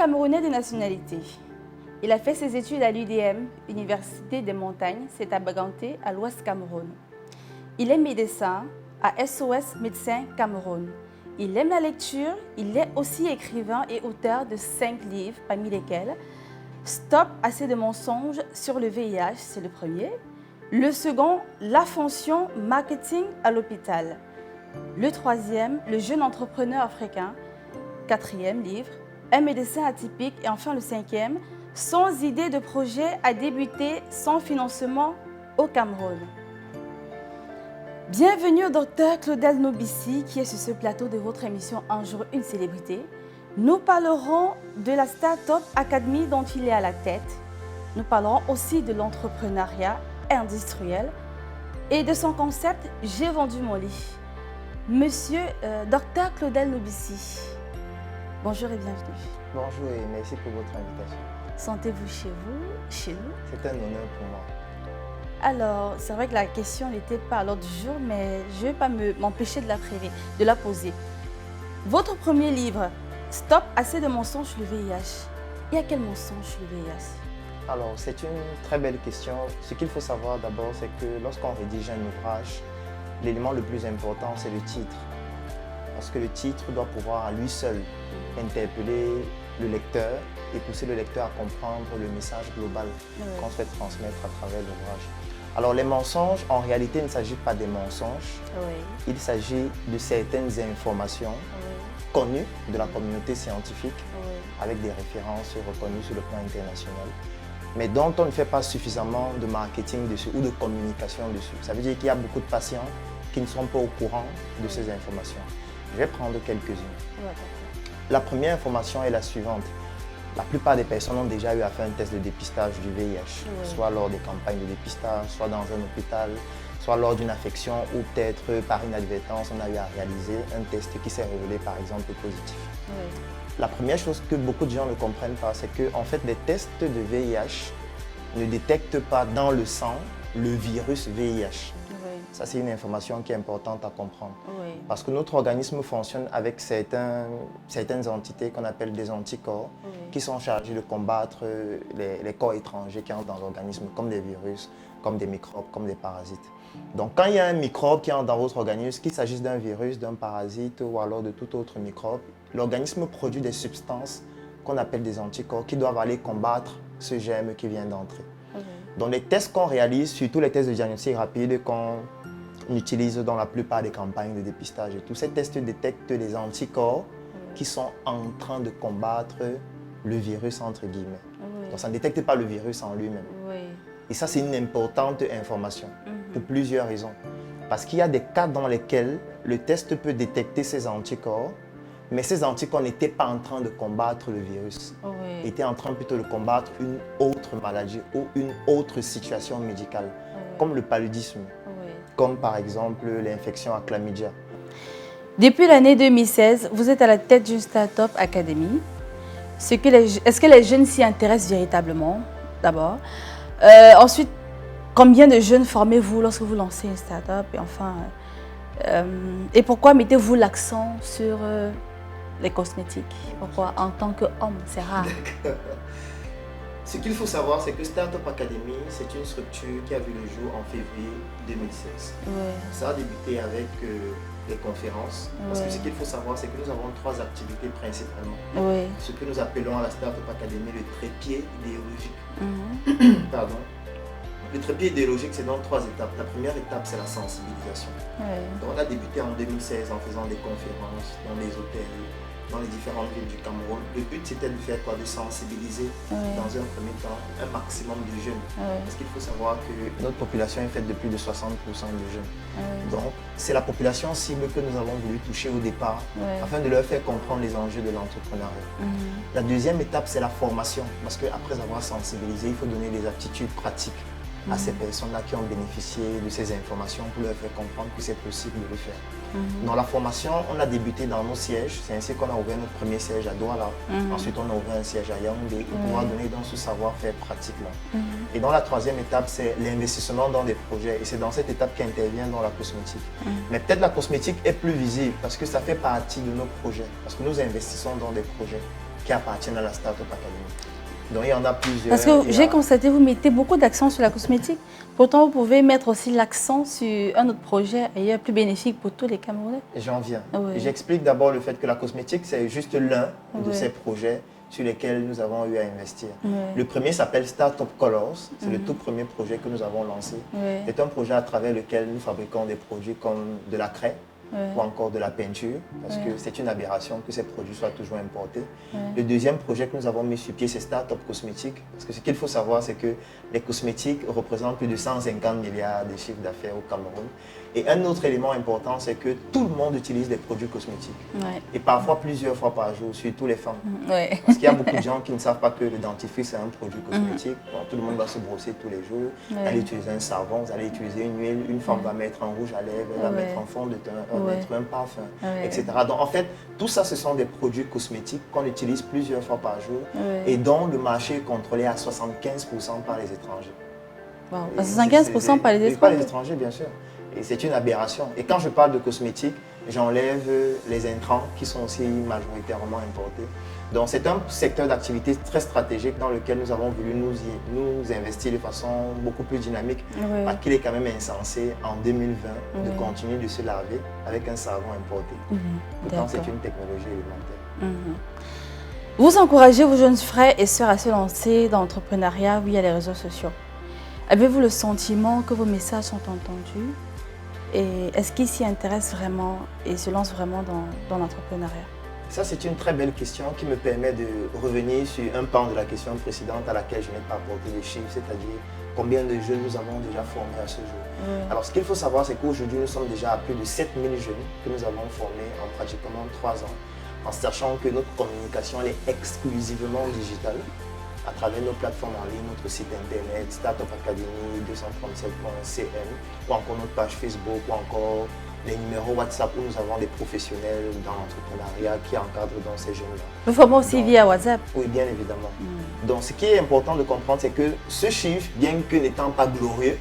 Camerounais de nationalité. Il a fait ses études à l'UDM, Université des Montagnes, c'est à Baganté, à l'Ouest Cameroun. Il est médecin à SOS Médecins Cameroun. Il aime la lecture, il est aussi écrivain et auteur de 5 livres, parmi lesquels Stop, assez de mensonges sur le VIH, c'est le premier. Le second, La fonction marketing à l'hôpital. Le troisième, Le jeune entrepreneur africain. Quatrième livre, Un médecin atypique. Et enfin le cinquième, Sans idée de projet à débuter sans financement au Cameroun. Bienvenue au Dr Claudel Nobissi qui est sur ce plateau de votre émission Un jour une célébrité. Nous parlerons de la Startup Academy dont il est à la tête. Nous parlerons aussi de l'entrepreneuriat industriel et de son concept J'ai vendu mon lit. Monsieur Dr Claudel Nobissi, bonjour et bienvenue. Bonjour et merci pour votre invitation. Sentez-vous chez nous? C'est un honneur pour moi. Alors, c'est vrai que la question n'était pas à l'ordre du jour, mais je ne vais pas m'empêcher de la poser. Votre premier livre, Stop, assez de mensonges sur le VIH. Il y a quel mensonge sur le VIH? Alors, c'est une très belle question. Ce qu'il faut savoir d'abord, c'est que lorsqu'on rédige un ouvrage, l'élément le plus important, c'est le titre. Parce que le titre doit pouvoir à lui seul interpeller le lecteur et pousser le lecteur à comprendre le message global qu'on souhaite transmettre à travers l'ouvrage. Alors les mensonges, en réalité, il ne s'agit pas des mensonges. Il s'agit de certaines informations connues de la communauté scientifique avec des références reconnues sur le plan international, mais dont on ne fait pas suffisamment de marketing dessus ou de communication dessus. Ça veut dire qu'il y a beaucoup de patients qui ne sont pas au courant de ces informations. Je vais prendre quelques-unes. La première information est la suivante. La plupart des personnes ont déjà eu à faire un test de dépistage du VIH, soit lors des campagnes de dépistage, soit dans un hôpital, soit lors d'une affection ou peut-être par inadvertance, on a eu à réaliser un test qui s'est révélé par exemple positif. La première chose que beaucoup de gens ne comprennent pas, c'est que en fait, les tests de VIH ne détectent pas dans le sang le virus VIH. Ça, c'est une information qui est importante à comprendre. Parce que notre organisme fonctionne avec certaines entités qu'on appelle des anticorps qui sont chargés de combattre les corps étrangers qui entrent dans l'organisme, comme des virus, comme des microbes, comme des parasites. Donc, quand il y a un microbe qui entre dans votre organisme, qu'il s'agisse d'un virus, d'un parasite ou alors de tout autre microbe, l'organisme produit des substances qu'on appelle des anticorps qui doivent aller combattre ce germe qui vient d'entrer. Donc, les tests qu'on réalise, surtout les tests de diagnostic rapide qu'on utilise dans la plupart des campagnes de dépistage et tous ces tests détectent les anticorps qui sont en train de combattre le virus entre guillemets. Donc ça ne détecte pas le virus en lui-même. Et ça, c'est une importante information pour plusieurs raisons. Parce qu'il y a des cas dans lesquels le test peut détecter ces anticorps, mais ces anticorps n'étaient pas en train de combattre le virus. Étaient en train plutôt de combattre une autre maladie ou une autre situation médicale, comme le paludisme. Comme par exemple l'infection à chlamydia. Depuis l'année 2016, vous êtes à la tête d'une Startup Academy. Est-ce que les jeunes s'y intéressent véritablement, d'abord? Ensuite, combien de jeunes formez-vous lorsque vous lancez une Startup? Et enfin, et pourquoi mettez-vous l'accent sur les cosmétiques? Pourquoi en tant qu'homme, c'est rare? Ce qu'il faut savoir, c'est que Startup Academy, c'est une structure qui a vu le jour en février 2016. Ça a débuté avec les conférences. Parce que ce qu'il faut savoir, c'est que nous avons 3 activités principalement. Ce que nous appelons à la Startup Academy le trépied idéologique. Pardon. Le trépied idéologique, c'est dans 3 étapes. La première étape, c'est la sensibilisation. Donc, on a débuté en 2016 en faisant des conférences dans les hôtels, dans les différentes villes du Cameroun. Le but, c'était de faire quoi? De sensibiliser dans un premier temps un maximum de jeunes. Parce qu'il faut savoir que notre population est faite de plus de 60% de jeunes. Donc, c'est la population cible que nous avons voulu toucher au départ afin de leur faire comprendre les enjeux de l'entrepreneuriat. La deuxième étape, c'est la formation. Parce qu'après avoir sensibilisé, il faut donner des aptitudes pratiques à ces personnes-là qui ont bénéficié de ces informations pour leur faire comprendre que c'est possible de le faire. Dans la formation, on a débuté dans nos sièges. C'est ainsi qu'on a ouvert notre premier siège à Douala. Ensuite, on a ouvert un siège à Yaoundé pour pouvoir donner dans ce savoir-faire pratique-là. Et dans la troisième étape, c'est l'investissement dans des projets. Et c'est dans cette étape qu'intervient dans la cosmétique. Mais peut-être la cosmétique est plus visible parce que ça fait partie de nos projets. Parce que nous investissons dans des projets qui appartiennent à la Startup Academy. Donc il y en a plusieurs. Parce que j'ai constaté, vous mettez beaucoup d'accent sur la cosmétique. Pourtant, vous pouvez mettre aussi l'accent sur un autre projet ailleurs plus bénéfique pour tous les Camerounais. J'en viens. Oui. J'explique d'abord le fait que la cosmétique, c'est juste l'un de Oui. ces projets sur lesquels nous avons eu à investir. Oui. Le premier s'appelle Startup Colors. C'est le tout premier projet que nous avons lancé. Oui. C'est un projet à travers lequel nous fabriquons des produits comme de la craie, Oui. ou encore de la peinture, parce Ouais. que c'est une aberration que ces produits soient toujours importés. Ouais. Le deuxième projet que nous avons mis sur pied, c'est Startup Cosmétique, parce que ce qu'il faut savoir, c'est que les cosmétiques représentent plus de 150 milliards de chiffres d'affaires au Cameroun. Et un autre élément important, c'est que tout le monde utilise des produits cosmétiques, Ouais. et parfois plusieurs fois par jour, surtout les femmes. Ouais. Parce qu'il y a beaucoup de gens qui ne savent pas que le dentifrice est un produit cosmétique. Bon, tout le monde va se brosser tous les jours. Vous Ouais. allez utiliser un savon, vous allez utiliser une huile. Une femme va mettre un rouge à lèvres, elle va Ouais. mettre un fond de teint, elle va Ouais. mettre un parfum, Ouais. etc. Donc en fait, tout ça, ce sont des produits cosmétiques qu'on utilise plusieurs fois par jour Ouais. et dont le marché est contrôlé à 75% par les étrangers. Wow. Et 75% par les Par les étrangers. étrangers, bien sûr. Et c'est une aberration. Et quand je parle de cosmétiques, j'enlève les intrants qui sont aussi majoritairement importés. Donc c'est un secteur d'activité très stratégique dans lequel nous avons voulu nous investir de façon beaucoup plus dynamique. Ouais. Parce qu'il est quand même insensé en 2020 de Ouais. continuer de se laver avec un savon importé. Pourtant c'est D'accord. une technologie élémentaire. Mhm. Vous encouragez vos jeunes frères et sœurs à se lancer dans l'entrepreneuriat via les réseaux sociaux. Avez-vous le sentiment que vos messages sont entendus? Et est-ce qu'ils s'y intéressent vraiment et se lancent vraiment dans l'entrepreneuriat? Ça, c'est une très belle question qui me permet de revenir sur un pan de la question précédente à laquelle je n'ai pas apporté les chiffres, c'est-à-dire combien de jeunes nous avons déjà formés à ce jour. Ouais. Alors, ce qu'il faut savoir, c'est qu'aujourd'hui, nous sommes déjà à plus de 7000 jeunes que nous avons formés en pratiquement 3 ans, en sachant que notre communication elle est exclusivement digitale à travers nos plateformes en ligne, notre site internet, Startup Academy 237.cn, ou encore notre page Facebook, ou encore les numéros WhatsApp où nous avons des professionnels dans l'entrepreneuriat qui encadrent dans ces jeunes-là. Vous formez aussi Donc, via WhatsApp? Oui, bien évidemment. Donc, ce qui est important de comprendre, c'est que ce chiffre, bien que n'étant pas glorieux,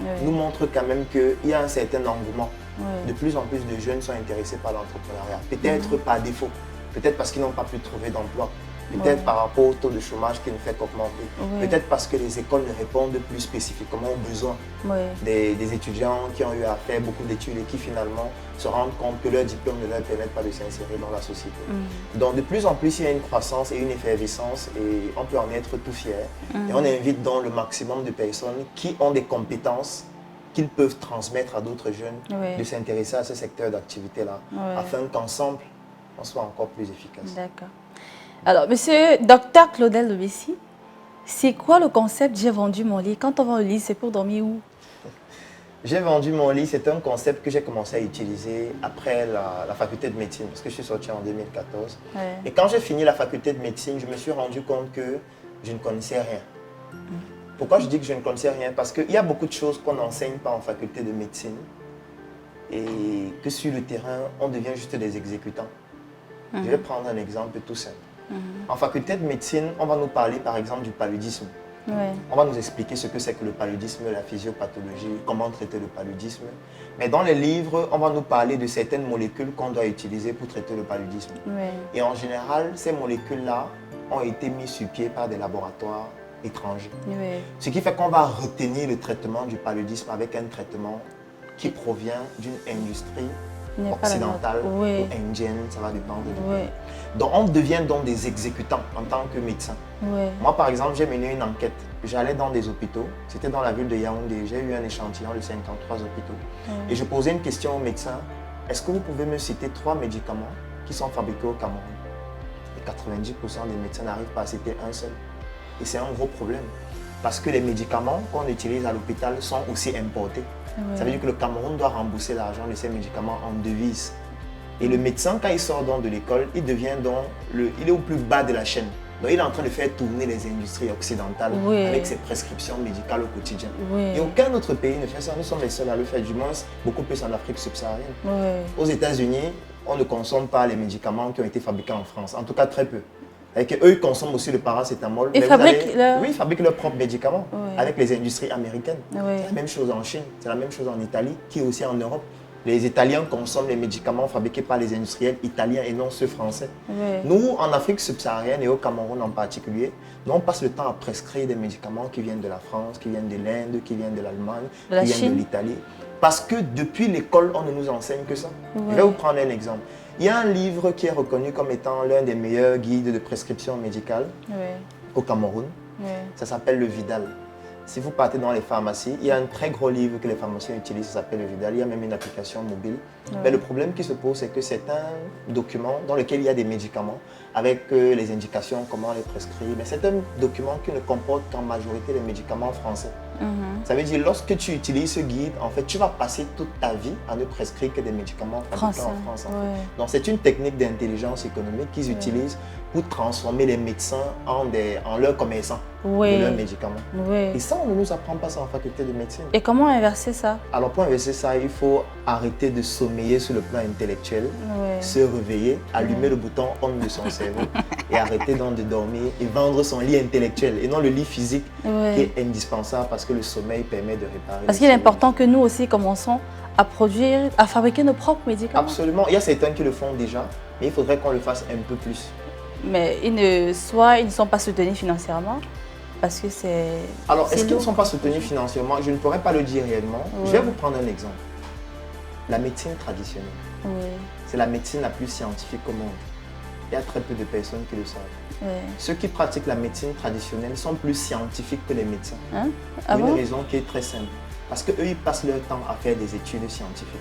Ouais. nous montre quand même qu'il y a un certain engouement. Ouais. De plus en plus de jeunes sont intéressés par l'entrepreneuriat. Peut-être par défaut, peut-être parce qu'ils n'ont pas pu trouver d'emploi, peut-être Ouais. par rapport au taux de chômage qui ne fait qu'augmenter, Ouais. peut-être parce que les écoles ne répondent plus spécifiquement aux besoins Ouais. des étudiants qui ont eu à faire beaucoup d'études et qui finalement se rendent compte que leur diplôme ne leur permet pas de s'insérer dans la société. Donc de plus en plus, il y a une croissance et une effervescence et on peut en être tout fier. Et on invite donc le maximum de personnes qui ont des compétences qu'ils peuvent transmettre à d'autres jeunes Ouais. de s'intéresser à ce secteur d'activité-là Ouais. afin qu'ensemble, on soit encore plus efficace. D'accord. Alors, monsieur Dr Claudel de Bessie, c'est quoi le concept « J'ai vendu mon lit » ? Quand on vend le lit, c'est pour dormir où? J'ai vendu mon lit, c'est un concept que j'ai commencé à utiliser après la faculté de médecine, parce que je suis sorti en 2014. Ouais. Et quand j'ai fini la faculté de médecine, je me suis rendu compte que je ne connaissais rien. Pourquoi je dis que je ne connaissais rien? Parce qu'il y a beaucoup de choses qu'on n'enseigne pas en faculté de médecine et que sur le terrain, on devient juste des exécutants. Je vais prendre un exemple tout simple. En faculté de médecine, on va nous parler par exemple du paludisme. Ouais. On va nous expliquer ce que c'est que le paludisme, la physiopathologie, comment traiter le paludisme. Mais dans les livres, on va nous parler de certaines molécules qu'on doit utiliser pour traiter le paludisme. Ouais. Et en général, ces molécules-là ont été mises sur pied par des laboratoires étrangers. Ouais. Ce qui fait qu'on va retenir le traitement du paludisme avec un traitement qui provient d'une industrie N'est pas la occidentale nôtre. Ouais. ou indienne, ça va dépendre du Ouais. pays. Donc on devient donc des exécutants en tant que médecin. Ouais. Moi par exemple, j'ai mené une enquête. J'allais dans des hôpitaux, c'était dans la ville de Yaoundé, j'ai eu un échantillon de 53 hôpitaux. Et je posais une question aux médecins, est-ce que vous pouvez me citer 3 médicaments qui sont fabriqués au Cameroun? Et 90% des médecins n'arrivent pas à citer un seul. Et c'est un gros problème. Parce que les médicaments qu'on utilise à l'hôpital sont aussi importés. Ça veut dire que le Cameroun doit rembourser l'argent de ces médicaments en devises. Et le médecin, quand il sort donc de l'école, il devient donc, il est au plus bas de la chaîne. Donc il est en train de faire tourner les industries occidentales Oui. avec ses prescriptions médicales au quotidien. Oui. Et aucun autre pays ne fait ça. Nous sommes les seuls à le faire, du moins beaucoup plus en Afrique subsaharienne. Ouais. Aux États-Unis, on ne consomme pas les médicaments qui ont été fabriqués en France, en tout cas très peu. Et qu'eux, ils consomment aussi le paracétamol. Ils Mais fabriquent leur- Oui, ils fabriquent leurs propres médicaments Ouais. avec les industries américaines. Ouais. C'est la même chose en Chine, c'est la même chose en Italie, qui est aussi en Europe. Les Italiens consomment les médicaments fabriqués par les industriels italiens et non ceux français. Ouais. Nous, en Afrique subsaharienne et au Cameroun en particulier, nous, on passe le temps à prescrire des médicaments qui viennent de la France, qui viennent de l'Inde, qui viennent de l'Allemagne, De la qui viennent Chine. de l'Italie. Parce que depuis l'école, on ne nous enseigne que ça. Ouais. Je vais vous prendre un exemple. Il y a un livre qui est reconnu comme étant l'un des meilleurs guides de prescription médicale Ouais. au Cameroun. Ouais. Ça s'appelle le Vidal. Si vous partez dans les pharmacies, il y a un très gros livre que les pharmaciens utilisent, ça s'appelle le Vidal. Il y a même une application mobile. Ouais. Mais le problème qui se pose, c'est que c'est un document dans lequel il y a des médicaments avec les indications, comment les prescrire. Mais c'est un document qui ne comporte qu'en majorité les médicaments français. Mhm. Ça veut dire lorsque tu utilises ce guide, en fait, tu vas passer toute ta vie à ne prescrire que des médicaments fabriqués Français. en France. En fait. Ouais. Donc c'est une technique d'intelligence économique qu'ils utilisent pour transformer les médecins en leurs commerçants Ouais. de leurs médicaments. Ouais. Et ça, on ne nous apprend pas ça en faculté de médecine. Et comment inverser ça? Alors pour inverser ça, il faut arrêter de sommeiller sur le plan intellectuel, Ouais. se réveiller, allumer le bouton on de son cerveau et arrêter donc de dormir et vendre son lit intellectuel et non le lit physique Ouais. qui est indispensable parce que le sommeil permet de réparer. Parce les qu'il est cellules. important que nous aussi commençons à produire, à fabriquer nos propres médicaments. Absolument. Il y a certains qui le font déjà, mais il faudrait qu'on le fasse un peu plus. Mais ils ne sont pas soutenus financièrement parce que c'est. Alors, c'est est-ce qu'ils ne lourd. sont pas soutenus financièrement? Je ne pourrais pas le dire réellement. Je vais vous prendre un exemple. La médecine traditionnelle, Ouais. c'est la médecine la plus scientifique au monde. Il y a très peu de personnes qui le savent. Ouais. Ceux qui pratiquent la médecine traditionnelle sont plus scientifiques que les médecins. Hein? Ah Pour une bon? raison qui est très simple. Parce qu'eux, ils passent leur temps à faire des études scientifiques.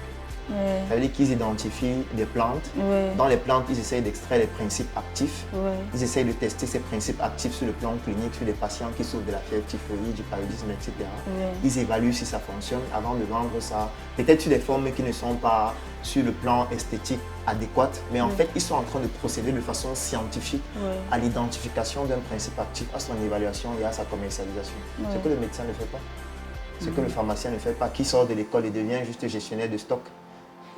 Ouais. Ça veut dire qu'ils identifient des plantes. Ouais. Dans les plantes, ils essayent d'extraire les principes actifs. Ouais. Ils essayent de tester ces principes actifs sur le plan clinique, sur les patients qui souffrent de la fièvre typhoïde, du paludisme, etc. Ouais. Ils évaluent si ça fonctionne avant de vendre ça. Peut-être sur des formes qui ne sont pas sur le plan esthétique adéquates, mais en fait, ils sont en train de procéder de façon scientifique Ouais. à l'identification d'un principe actif, à son évaluation et à sa commercialisation. Ouais. Ce que le médecin ne fait pas. Ce que le pharmacien ne fait pas, qui sort de l'école et devient juste gestionnaire de stock.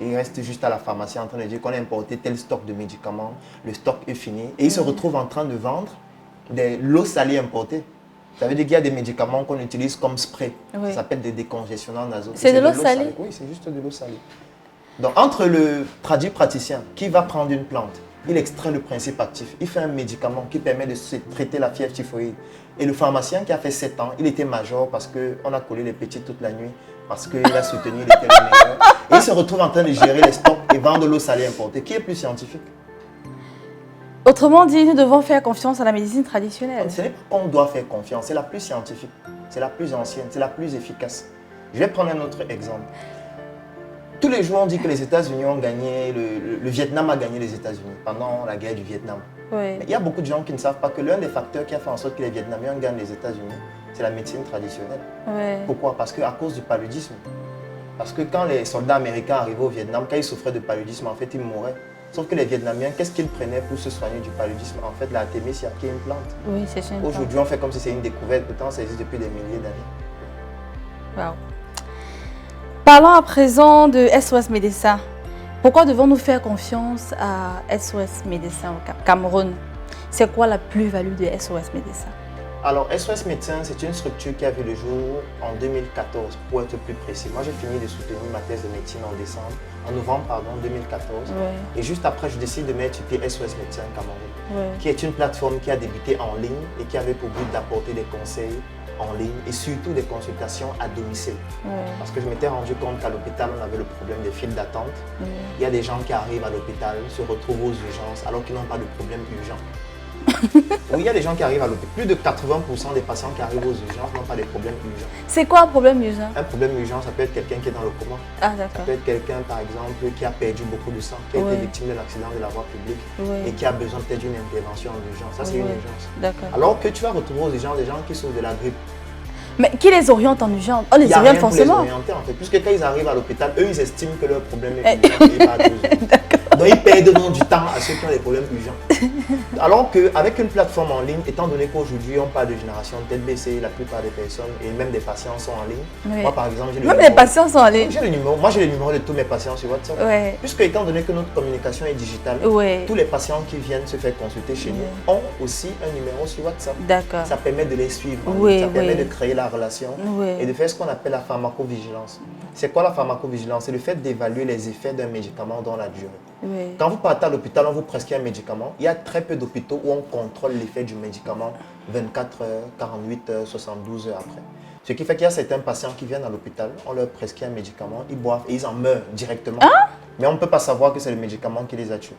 Et il reste juste à la pharmacie en train de dire qu'on a importé tel stock de médicaments, le stock est fini. Et il se retrouve en train de vendre de l'eau salée importée. Ça veut dire qu'il y a des médicaments qu'on utilise comme spray. Oui. Ça s'appelle des décongestionnants nasaux. C'est de l'eau salée? Oui, c'est juste de l'eau salée. Donc entre le praticien qui va prendre une plante, il extrait le principe actif, il fait un médicament qui permet de se traiter la fièvre typhoïde. Et le pharmacien qui a fait 7 ans, il était major parce qu'on a collé les petits toute la nuit, parce qu'il a soutenu, il était le meilleur. Et il se retrouve en train de gérer les stocks et vendre l'eau salée importée. Qui est plus scientifique? Autrement dit, nous devons faire confiance à la médecine traditionnelle. Ce n'est pas qu'on doit faire confiance, c'est la plus scientifique, c'est la plus ancienne, c'est la plus efficace. Je vais prendre un autre exemple. Tous les jours, on dit que les États-Unis ont gagné, le Vietnam a gagné les États-Unis pendant la guerre du Vietnam. Oui. Mais il y a beaucoup de gens qui ne savent pas que l'un des facteurs qui a fait en sorte que les Vietnamiens gagnent les États-Unis, c'est la médecine traditionnelle. Ouais. Pourquoi? Parce qu'à cause du paludisme. Parce que quand les soldats américains arrivaient au Vietnam, quand ils souffraient de paludisme, en fait, ils mouraient. Sauf que les Vietnamiens, qu'est-ce qu'ils prenaient pour se soigner du paludisme? En fait, la Artémisia, qui est une plante. Oui, c'est une plante. Aujourd'hui, on fait comme si c'était une découverte, pourtant ça existe depuis des milliers d'années. Wow. Parlons à présent de SOS Médecins. Pourquoi devons-nous faire confiance à SOS Médecins au Cameroun? C'est quoi la plus-value de SOS Médecins? Alors, SOS Médecins, c'est une structure qui a vu le jour en 2014, pour être plus précis. Moi, j'ai fini de soutenir ma thèse de médecine en novembre 2014. Ouais. Et juste après, je décide de mettre sur pied SOS Médecins Cameroun, Ouais. qui est une plateforme qui a débuté en ligne et qui avait pour but d'apporter des conseils en ligne et surtout des consultations à domicile. Ouais. Parce que je m'étais rendu compte qu'à l'hôpital, on avait le problème des files d'attente. Ouais. Il y a des gens qui arrivent à l'hôpital, se retrouvent aux urgences alors qu'ils n'ont pas de problème urgent. Oui, il y a des gens qui arrivent à l'hôpital. Plus de 80% des patients qui arrivent aux urgences n'ont pas de problèmes urgents. C'est quoi un problème urgent? Un problème urgent, ça peut être quelqu'un qui est dans le coma. Ah, Ça d'accord. peut être quelqu'un, par exemple, qui a perdu beaucoup de sang, qui a Ouais. été victime d'un accident de la voie publique et Oui. qui a besoin peut-être d'une intervention en urgence. Ça, c'est une Ouais. urgence. D'accord. Alors que tu vas retrouver aux urgences des gens qui souffrent de la grippe. Mais qui les oriente en urgence? On Il les n'y a oriente rien pour les forcément. orienter en fait, puisque quand ils arrivent à l'hôpital, eux ils estiment que leur problème est urgent et pas à cause d'eux. Donc ils perdent mais donnons du temps à ceux qui ont des problèmes urgents. Alors qu'avec une plateforme en ligne, étant donné qu'aujourd'hui on parle de génération tête baissée, la plupart des personnes et même des patients sont en ligne. Oui. Moi par exemple, j'ai le Même numéro. les patients sont en ligne. Moi j'ai le numéro de tous mes patients sur WhatsApp. Ouais. Puisque étant donné que notre communication est digitale, Ouais. tous les patients qui viennent se faire consulter chez nous ont aussi un numéro sur WhatsApp. D'accord. Ça permet de les suivre, Oui, ça permet oui. de créer la relation Oui. et de faire ce qu'on appelle la pharmacovigilance. C'est quoi la pharmacovigilance? C'est le fait d'évaluer les effets d'un médicament dans la durée. Oui. Quand vous partez à l'hôpital, on vous prescrit un médicament. Il y a très peu d'hôpitaux où on contrôle l'effet du médicament 24 heures, 48 heures, 72 heures après. Ce qui fait qu'il y a certains patients qui viennent à l'hôpital, on leur prescrit un médicament, ils boivent et ils en meurent directement. Mais on ne peut pas savoir que c'est le médicament qui les a tués.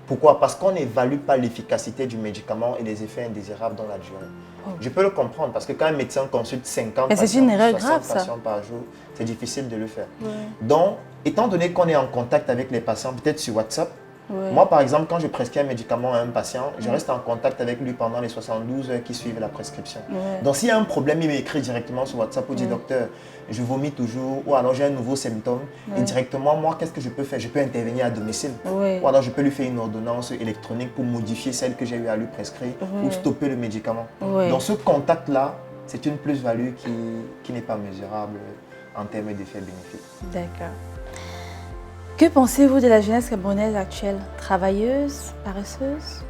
Pourquoi? Parce qu'on n'évalue pas l'efficacité du médicament et les effets indésirables dans la durée. Je peux le comprendre parce que quand un médecin consulte 50 Mais c'est patients, une erreur 60 grave, ça. patients par jour, c'est difficile de le faire. Donc, étant donné qu'on est en contact avec les patients, peut-être sur WhatsApp, moi par exemple, quand je prescris un médicament à un patient, je reste en contact avec lui pendant les 72 heures qui suivent la prescription. Donc s'il y a un problème, il m'écrit directement sur WhatsApp pour dire docteur, je vomis toujours, ou alors j'ai un nouveau symptôme. Et directement, moi, qu'est-ce que je peux faire? Je peux intervenir à domicile. Ou alors je peux lui faire une ordonnance électronique pour modifier celle que j'ai eu à lui prescrire ou stopper le médicament. Donc ce contact-là, c'est une plus-value qui n'est pas mesurable en termes d'effets bénéfiques. D'accord. Que pensez-vous de la jeunesse camerounaise actuelle? Travailleuse, paresseuse?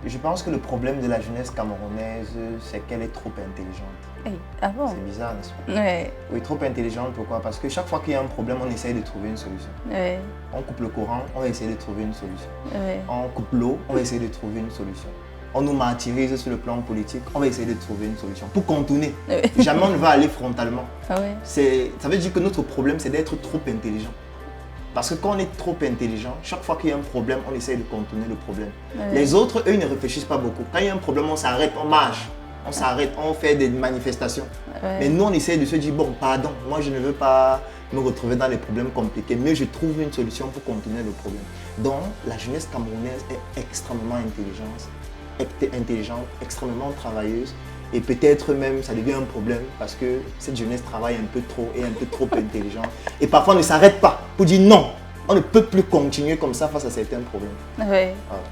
Je pense que le problème de la jeunesse camerounaise, c'est qu'elle est trop intelligente. Hey. Ah bon? C'est bizarre, n'est-ce pas? Ouais. Oui, trop intelligente, pourquoi? Parce que chaque fois qu'il y a un problème, on essaye de trouver une solution. Ouais. On coupe le courant, on va essayer de trouver une solution. Ouais. On coupe l'eau, on va essayer de trouver une solution. On nous martyrise sur le plan politique, on va essayer de trouver une solution pour contourner. Ouais. Jamais on ne va aller frontalement. Ah ouais. Ça veut dire que notre problème, c'est d'être trop intelligent. Parce que quand on est trop intelligent, chaque fois qu'il y a un problème, on essaie de contourner le problème. Ouais. Les autres, eux, ils ne réfléchissent pas beaucoup. Quand il y a un problème, on s'arrête, on marche, on s'arrête, on fait des manifestations. Ouais. Mais nous, on essaie de se dire, bon, pardon, moi, je ne veux pas me retrouver dans les problèmes compliqués, mais je trouve une solution pour contourner le problème. Donc, la jeunesse camerounaise est extrêmement intelligente, extrêmement travailleuse. Et peut-être même, ça devient un problème parce que cette jeunesse travaille un peu trop et un peu trop intelligente. Et parfois, on ne s'arrête pas pour dire non, on ne peut plus continuer comme ça face à certains problèmes. Ouais. Voilà.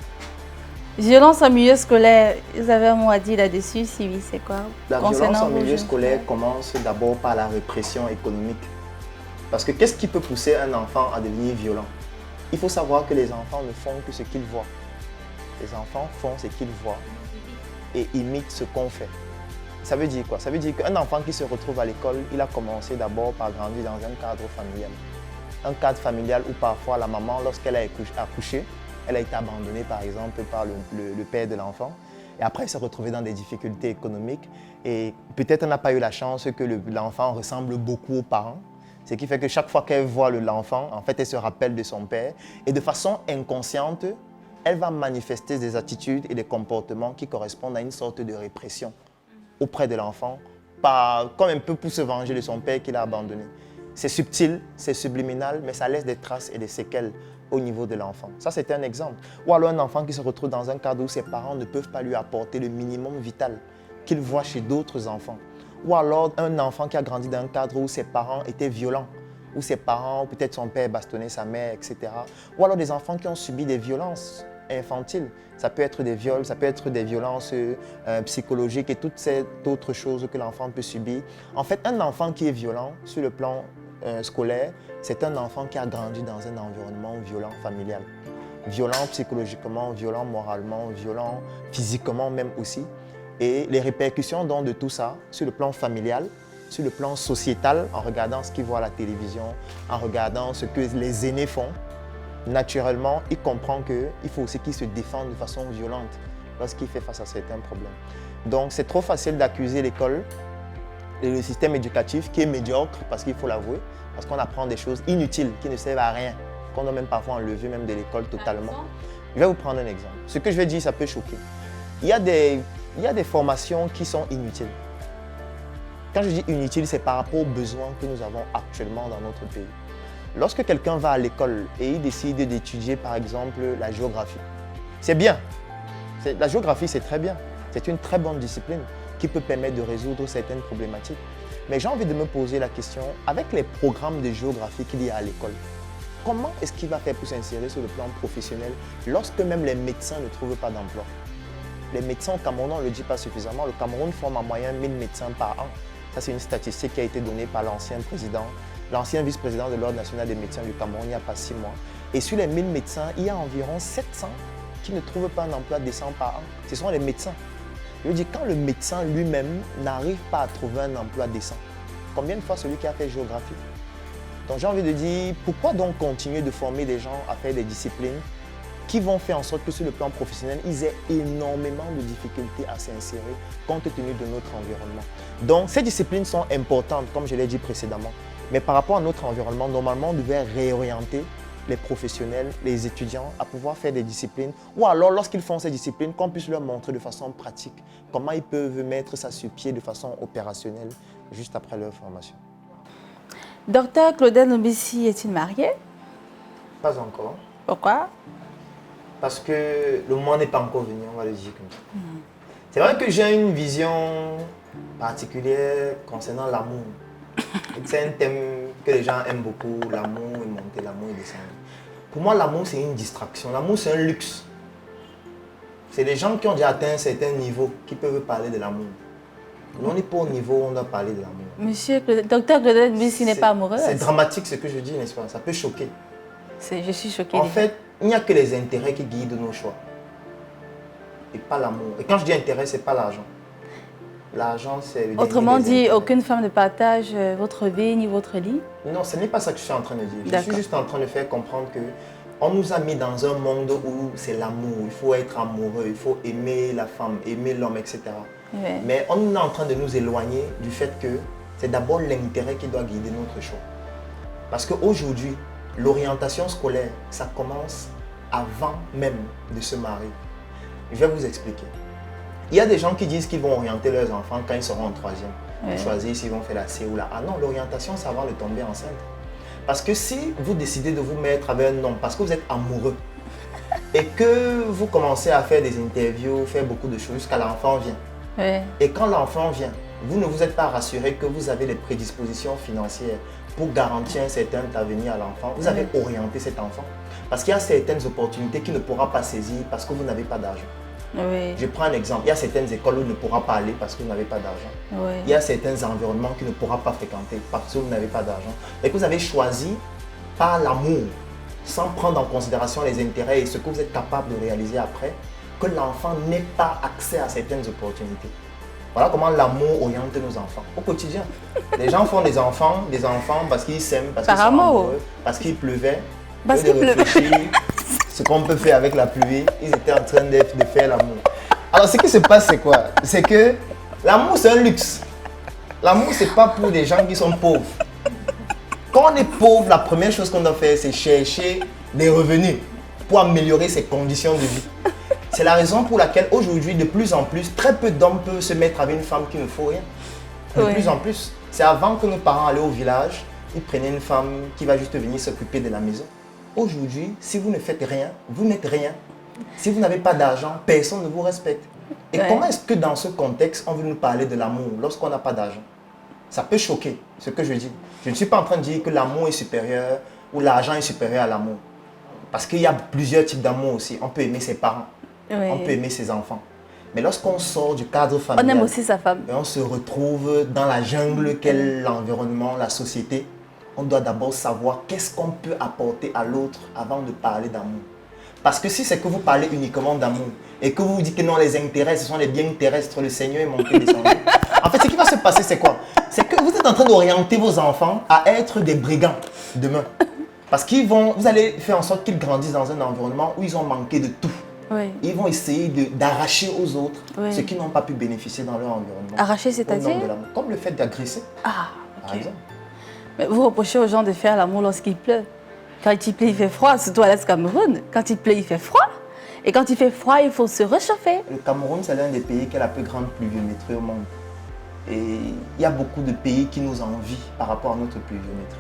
Violence en milieu scolaire, vous avez un mot à dire là-dessus? Si oui, c'est quoi? La violence en vos milieu jeunes scolaire frères? commence d'abord par la répression économique. Parce que qu'est-ce qui peut pousser un enfant à devenir violent? Il faut savoir que les enfants ne font que ce qu'ils voient. Les enfants font ce qu'ils voient et imitent ce qu'on fait. Ça veut dire quoi? Ça veut dire qu'un enfant qui se retrouve à l'école, il a commencé d'abord par grandir dans un cadre familial. Un cadre familial où parfois la maman, lorsqu'elle a accouché, elle a été abandonnée par exemple par le père de l'enfant. Et après, elle s'est retrouvée dans des difficultés économiques. Et peut-être elle n'a pas eu la chance que l'enfant ressemble beaucoup aux parents. Ce qui fait que chaque fois qu'elle voit l'enfant, en fait, elle se rappelle de son père. Et de façon inconsciente, elle va manifester des attitudes et des comportements qui correspondent à une sorte de répression auprès de l'enfant, comme un peu pour se venger de son père qui l'a abandonné. C'est subtil, c'est subliminal, mais ça laisse des traces et des séquelles au niveau de l'enfant. Ça, c'est un exemple. Ou alors un enfant qui se retrouve dans un cadre où ses parents ne peuvent pas lui apporter le minimum vital qu'il voit chez d'autres enfants. Ou alors un enfant qui a grandi dans un cadre où ses parents étaient violents, où ses parents, peut-être son père bastonnait sa mère, etc. Ou alors des enfants qui ont subi des violences infantiles. Ça peut être des viols, ça peut être des violences psychologiques et toutes ces autres choses que l'enfant peut subir. En fait, un enfant qui est violent sur le plan scolaire, c'est un enfant qui a grandi dans un environnement violent familial. Violent psychologiquement, violent moralement, violent physiquement même aussi. Et les répercussions donc de tout ça, sur le plan familial, sur le plan sociétal, en regardant ce qu'il voit à la télévision, en regardant ce que les aînés font, naturellement, il comprend qu'il faut aussi qu'il se défende de façon violente lorsqu'il fait face à certains problèmes. Donc, c'est trop facile d'accuser l'école et le système éducatif qui est médiocre, parce qu'il faut l'avouer, parce qu'on apprend des choses inutiles qui ne servent à rien, qu'on doit même parfois enlever même de l'école totalement. Je vais vous prendre un exemple. Ce que je vais dire, ça peut choquer. Il y a des formations qui sont inutiles. Quand je dis inutile, c'est par rapport aux besoins que nous avons actuellement dans notre pays. Lorsque quelqu'un va à l'école et il décide d'étudier par exemple la géographie, c'est bien. La géographie, c'est très bien. C'est une très bonne discipline qui peut permettre de résoudre certaines problématiques. Mais j'ai envie de me poser la question, avec les programmes de géographie qu'il y a à l'école, comment est-ce qu'il va faire pour s'insérer sur le plan professionnel lorsque même les médecins ne trouvent pas d'emploi? Les médecins au Cameroun, on ne le dit pas suffisamment, le Cameroun forme en moyenne 1000 médecins par an. Ça, c'est une statistique qui a été donnée par l'ancien vice-président de l'Ordre national des médecins du Cameroun il n'y a pas 6 mois. Et sur les 1000 médecins, il y a environ 700 qui ne trouvent pas un emploi décent par an. Ce sont les médecins. Je veux dire, quand le médecin lui-même n'arrive pas à trouver un emploi décent, combien de fois celui qui a fait géographie? Donc j'ai envie de dire, pourquoi donc continuer de former des gens à faire des disciplines qui vont faire en sorte que sur le plan professionnel, ils aient énormément de difficultés à s'insérer compte tenu de notre environnement. Donc ces disciplines sont importantes, comme je l'ai dit précédemment. Mais par rapport à notre environnement, normalement, on devait réorienter les professionnels, les étudiants à pouvoir faire des disciplines. Ou alors, lorsqu'ils font ces disciplines, qu'on puisse leur montrer de façon pratique comment ils peuvent mettre ça sur pied de façon opérationnelle juste après leur formation. Docteur Claudel Nobissi est-il marié? Pas encore. Pourquoi? Parce que le moment n'est pas encore venu, on va le dire comme ça. C'est vrai que j'ai une vision particulière concernant l'amour. C'est un thème que les gens aiment beaucoup, l'amour est monté, l'amour est descendu. Pour moi, l'amour, c'est une distraction. L'amour, c'est un luxe. C'est les gens qui ont déjà atteint un certain niveau qui peuvent parler de l'amour. Nous, on n'est pas au niveau où on doit parler de l'amour. Monsieur, docteur Claudel Nobissi n'est pas amoureux? C'est dramatique ce que je dis, n'est-ce pas? Ça peut choquer. Je suis choquée. En fait, il n'y a que les intérêts qui guident nos choix. Et pas l'amour. Et quand je dis intérêt, ce n'est pas l'argent. L'argent, c'est le Autrement dit, intérêts. aucune femme ne partage votre vie ni votre lit? Non, ce n'est pas ça que je suis en train de dire. Je suis juste en train de faire comprendre que on nous a mis dans un monde où c'est l'amour. Il faut être amoureux, il faut aimer la femme, aimer l'homme, etc. Oui. Mais on est en train de nous éloigner du fait que c'est d'abord l'intérêt qui doit guider notre choix. Parce qu'aujourd'hui, l'orientation scolaire, ça commence avant même de se marier. Je vais vous expliquer. Il y a des gens qui disent qu'ils vont orienter leurs enfants quand ils seront en troisième. Oui. Choisir s'ils vont faire la C ou la A. Non, l'orientation, c'est avant de tomber enceinte. Parce que si vous décidez de vous mettre avec un homme parce que vous êtes amoureux et que vous commencez à faire des interviews, faire beaucoup de choses jusqu'à l'enfant vient. Oui. Et quand l'enfant vient, vous ne vous êtes pas rassuré que vous avez les prédispositions financières pour garantir un certain avenir à l'enfant. Vous avez orienté cet enfant. Parce qu'il y a certaines opportunités qu'il ne pourra pas saisir parce que vous n'avez pas d'argent. Oui. Je prends un exemple. Il y a certaines écoles où il ne pourra pas aller parce que vous n'avez pas d'argent. Oui. Il y a certains environnements qu'il ne pourra pas fréquenter parce que vous n'avez pas d'argent. Et que vous avez choisi par l'amour, sans prendre en considération les intérêts et ce que vous êtes capable de réaliser après, que l'enfant n'ait pas accès à certaines opportunités. Voilà comment l'amour oriente nos enfants au quotidien. Les gens font des enfants parce qu'ils s'aiment, parce qu'ils sont amoureux, parce qu'il pleuvait. Parce qu'il pleuvait. Ce qu'on peut faire avec la pluie, ils étaient en train de faire l'amour. Alors ce qui se passe, c'est quoi? C'est que l'amour, c'est un luxe. L'amour, c'est pas pour des gens qui sont pauvres. Quand on est pauvre, la première chose qu'on doit faire, c'est chercher des revenus pour améliorer ses conditions de vie. C'est la raison pour laquelle aujourd'hui, de plus en plus, très peu d'hommes peuvent se mettre avec une femme qui ne faut rien. De plus en plus. C'est avant que nos parents allaient au village, ils prenaient une femme qui va juste venir s'occuper de la maison. Aujourd'hui, si vous ne faites rien, vous n'êtes rien. Si vous n'avez pas d'argent, personne ne vous respecte. Et comment est-ce que dans ce contexte, on veut nous parler de l'amour lorsqu'on n'a pas d'argent? Ça peut choquer, ce que je dis. Je ne suis pas en train de dire que l'amour est supérieur ou l'argent est supérieur à l'amour. Parce qu'il y a plusieurs types d'amour aussi. On peut aimer ses parents, on peut aimer ses enfants. Mais lorsqu'on sort du cadre familial, on aime aussi sa femme. Et on se retrouve dans la jungle qu'est l'environnement, la société, on doit d'abord savoir qu'est-ce qu'on peut apporter à l'autre avant de parler d'amour. Parce que si c'est que vous parlez uniquement d'amour et que vous dites que non, les intérêts, ce sont les biens terrestres, le Seigneur est monté, descendu. En fait, ce qui va se passer, c'est quoi? C'est que vous êtes en train d'orienter vos enfants à être des brigands demain. Parce qu'ils vont, vous allez faire en sorte qu'ils grandissent dans un environnement où ils ont manqué de tout. Oui. Ils vont essayer d'arracher aux autres ce qu'ils n'ont pas pu bénéficier dans leur environnement. Arracher, c'est-à-dire? Comme le fait d'agresser, par exemple. Mais vous reprochez aux gens de faire l'amour lorsqu'il pleut. Quand il pleut, il fait froid, surtout à l'Est Cameroun. Quand il pleut, il fait froid. Et quand il fait froid, il faut se réchauffer. Le Cameroun, c'est l'un des pays qui a la plus grande pluviométrie au monde. Et il y a beaucoup de pays qui nous envient par rapport à notre pluviométrie.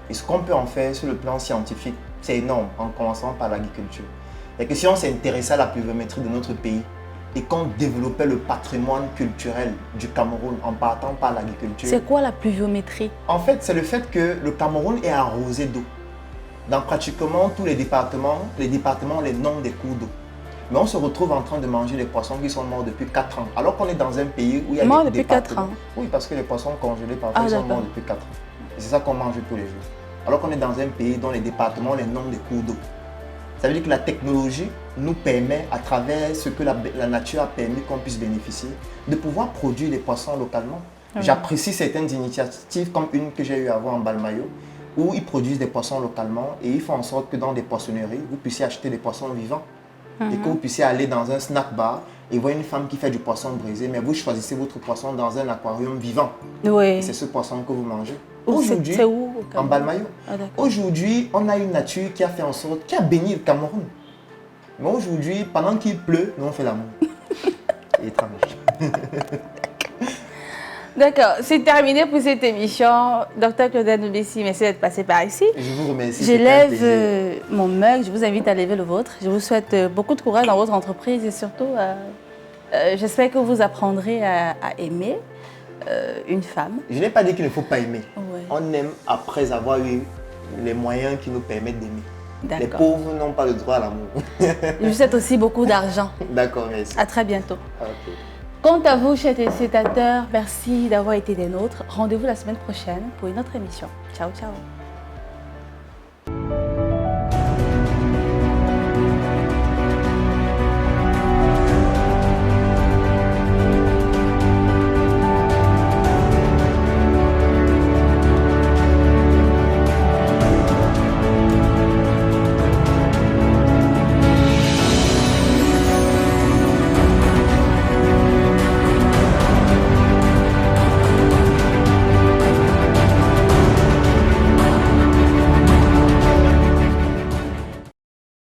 Et ce qu'on peut en faire sur le plan scientifique, c'est énorme, en commençant par l'agriculture. Et que si on s'intéressait à la pluviométrie de notre pays et qu'on développait le patrimoine culturel du Cameroun en partant par l'agriculture. C'est quoi la pluviométrie? En fait, c'est le fait que le Cameroun est arrosé d'eau. dans pratiquement tous les départements ont les noms des cours d'eau. Mais on se retrouve en train de manger des poissons qui sont morts depuis 4 ans. Alors qu'on est dans un pays où il y a morts des depuis 4 départements. ans. Oui, parce que les poissons congelés, parfois, ils sont morts depuis 4 ans. Et c'est ça qu'on mange tous les jours. Alors qu'on est dans un pays dont les départements ont les noms des cours d'eau. Ça veut dire que la technologie nous permet, à travers ce que la nature a permis qu'on puisse bénéficier, de pouvoir produire des poissons localement. Oui. J'apprécie certaines initiatives comme une que j'ai eu à voir en Balmayo, où ils produisent des poissons localement et ils font en sorte que dans des poissonneries, vous puissiez acheter des poissons vivants. Et que vous puissiez aller dans un snack bar et voir une femme qui fait du poisson brisé, mais vous choisissez votre poisson dans un aquarium vivant. Oui. Et c'est ce poisson que vous mangez. Aujourd'hui, c'est où? En Balmayo. Aujourd'hui, on a une nature qui a fait en sorte, qui a béni le Cameroun. Mais aujourd'hui, pendant qu'il pleut, nous on fait l'amour. Étrange. D'accord, c'est terminé pour cette émission. Dr Claudette Ndoubessi, merci d'être passé par ici. Je vous remercie. Je lève mon mug, je vous invite à lever le vôtre. Je vous souhaite beaucoup de courage dans votre entreprise et surtout, j'espère que vous apprendrez à aimer une femme. Je n'ai pas dit qu'il ne faut pas aimer. Ouais. On aime après avoir eu les moyens qui nous permettent d'aimer. Les pauvres n'ont pas le droit à l'amour. Je vous souhaite aussi beaucoup d'argent. D'accord, merci. À très bientôt. Okay. Quant à vous, chers téléspectateurs, merci d'avoir été des nôtres. Rendez-vous la semaine prochaine pour une autre émission. Ciao, ciao.